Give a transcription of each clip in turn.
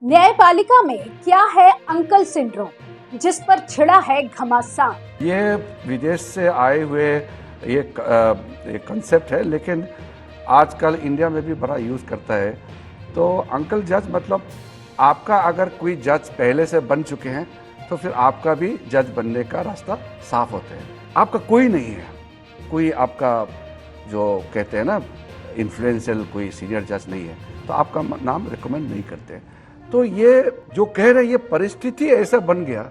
न्यायपालिका में क्या है अंकल सिंड्रोम, जिस पर छिड़ा है घमासान। ये विदेश से आए हुए ये कंसेप्ट है, लेकिन आजकल इंडिया में भी बड़ा यूज़ करता है। तो अंकल जज मतलब आपका अगर कोई जज पहले से बन चुके हैं तो फिर आपका भी जज बनने का रास्ता साफ होता है। आपका कोई नहीं है, कोई आपका जो कहते हैं ना इन्फ्लुएंशियल कोई सीनियर जज नहीं है, तो आपका नाम रिकमेंड नहीं करते। तो ये जो कह रहे हैं ये परिस्थिति ऐसा बन गया।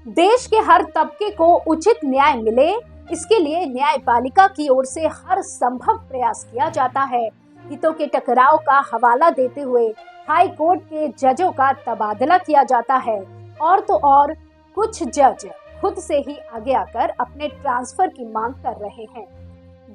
देश के हर तबके को उचित न्याय मिले, इसके लिए न्यायपालिका की ओर से हर संभव प्रयास किया जाता है। हितों के टकराव का हवाला देते हुए हाई कोर्ट के जजों का तबादला किया जाता है, और तो और कुछ जज खुद से ही आगे आकर अपने ट्रांसफर की मांग कर रहे हैं,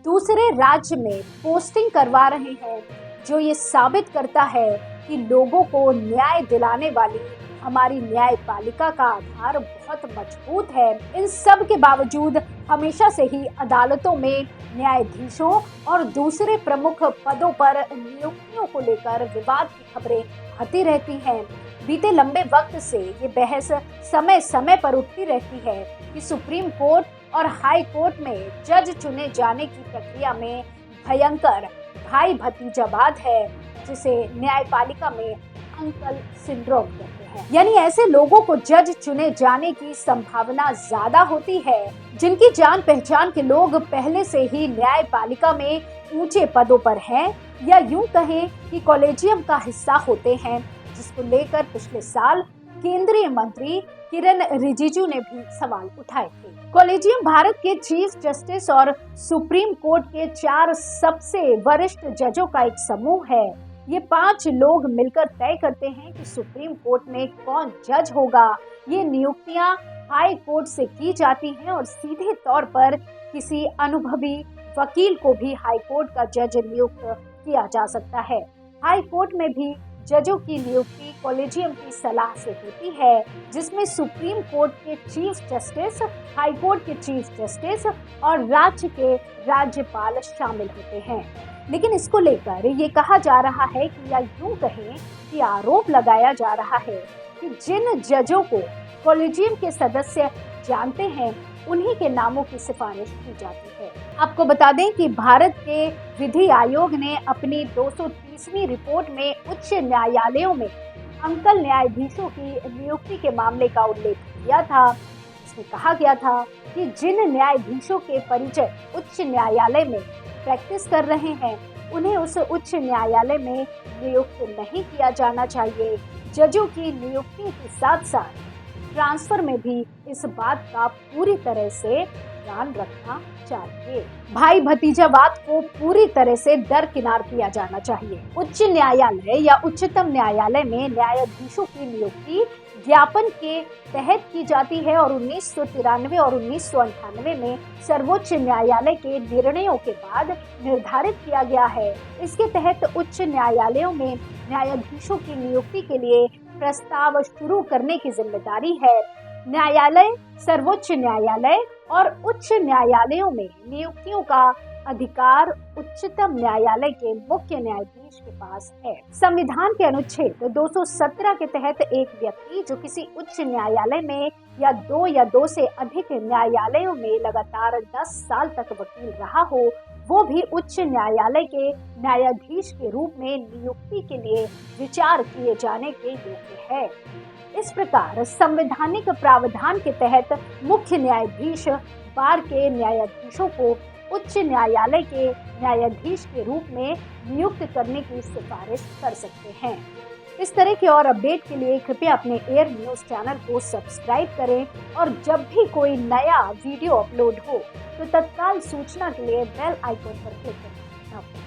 दूसरे राज्य में पोस्टिंग करवा रहे हैं, जो ये साबित करता है कि लोगों को न्याय दिलाने वाली हमारी न्यायपालिका का आधार बहुत मजबूत है। इन सब के बावजूद हमेशा से ही अदालतों में न्यायाधीशों और दूसरे प्रमुख पदों पर नियुक्तियों को लेकर विवाद की खबरें आती रहती हैं। बीते लंबे वक्त से ये बहस समय समय पर उठती रहती है कि सुप्रीम कोर्ट और हाई कोर्ट में जज चुने जाने की प्रक्रिया में भयंकर भाई भतीजावाद है, जिसे न्यायपालिका में अंकल सिंड्रोम कहते हैं। यानी ऐसे लोगों को जज चुने जाने की संभावना ज्यादा होती है जिनकी जान पहचान के लोग पहले से ही न्यायपालिका में ऊंचे पदों पर हैं, या यूं कहें कि कॉलेजियम का हिस्सा होते हैं, जिसको लेकर पिछले साल केंद्रीय मंत्री किरण रिजिजू ने भी सवाल उठाए थे। कॉलेजियम भारत के चीफ जस्टिस और सुप्रीम कोर्ट के 4 सबसे वरिष्ठ जजों का एक समूह है। ये 5 लोग मिलकर तय करते हैं कि सुप्रीम कोर्ट में कौन जज होगा। ये नियुक्तियां हाई कोर्ट से की जाती हैं और सीधे तौर पर किसी अनुभवी वकील को भी हाई कोर्ट का जज नियुक्त किया जा सकता है। हाई कोर्ट में भी जजों की नियुक्ति कॉलेजियम की सलाह से होती है, जिसमें सुप्रीम कोर्ट के चीफ जस्टिस, हाई कोर्ट के चीफ जस्टिस और राज्य के राज्यपाल शामिल होते हैं। लेकिन इसको लेकर ये कहा जा रहा है कि, या यूं कहें कि आरोप लगाया जा रहा है कि जिन जजों को कॉलेजियम के सदस्य जानते हैं उन्हीं के नामों की सिफारिश की जाती है। आपको बता दें कि भारत के विधि आयोग ने अपनी 230वीं रिपोर्ट में उच्च न्यायालयों में अंकल न्यायाधीशों की नियुक्ति के मामले का उल्लेख किया था। इसमें कहा गया था कि जिन न्यायाधीशों के परिचय उच्च न्यायालय में प्रैक्टिस कर रहे हैं उन्हें उस उच्च न्यायालय में नियुक्त नहीं किया जाना चाहिए। जजों की नियुक्ति के साथ साथ ट्रांसफर में भी इस बात का पूरी तरह से ध्यान रखना चाहिए। भाई भतीजावाद को पूरी तरह से दरकिनार किया जाना चाहिए। उच्च न्यायालय या उच्चतम न्यायालय में न्यायाधीशों की नियुक्ति ज्ञापन के तहत की जाती है और 1993 और 1998 में सर्वोच्च न्यायालय के निर्णयों के बाद निर्धारित किया गया है। इसके तहत उच्च न्यायालयों में न्यायाधीशों की नियुक्ति के लिए प्रस्ताव शुरू करने की जिम्मेदारी है। न्यायालय, सर्वोच्च न्यायालय और उच्च न्यायालयों में नियुक्तियों का अधिकार उच्चतम न्यायालय के मुख्य न्यायाधीश के पास है। संविधान के अनुच्छेद 217 के तहत एक व्यक्ति जो किसी उच्च न्यायालय में या 2 से अधिक न्यायालयों में लगातार 10 साल तक वकील रहा हो, वो भी उच्च न्यायालय के न्यायाधीश के रूप में नियुक्ति के लिए विचार किए जाने के योग्य है। इस प्रकार संवैधानिक प्रावधान के तहत मुख्य न्यायाधीश बार के न्यायाधीशों को उच्च न्यायालय के न्यायाधीश के रूप में नियुक्त करने की सिफारिश कर सकते हैं। इस तरह के और अपडेट के लिए कृपया अपने एयर न्यूज चैनल को सब्सक्राइब करें, और जब भी कोई नया वीडियो अपलोड हो तो तत्काल सूचना के लिए बेल आइकन पर क्लिक करें।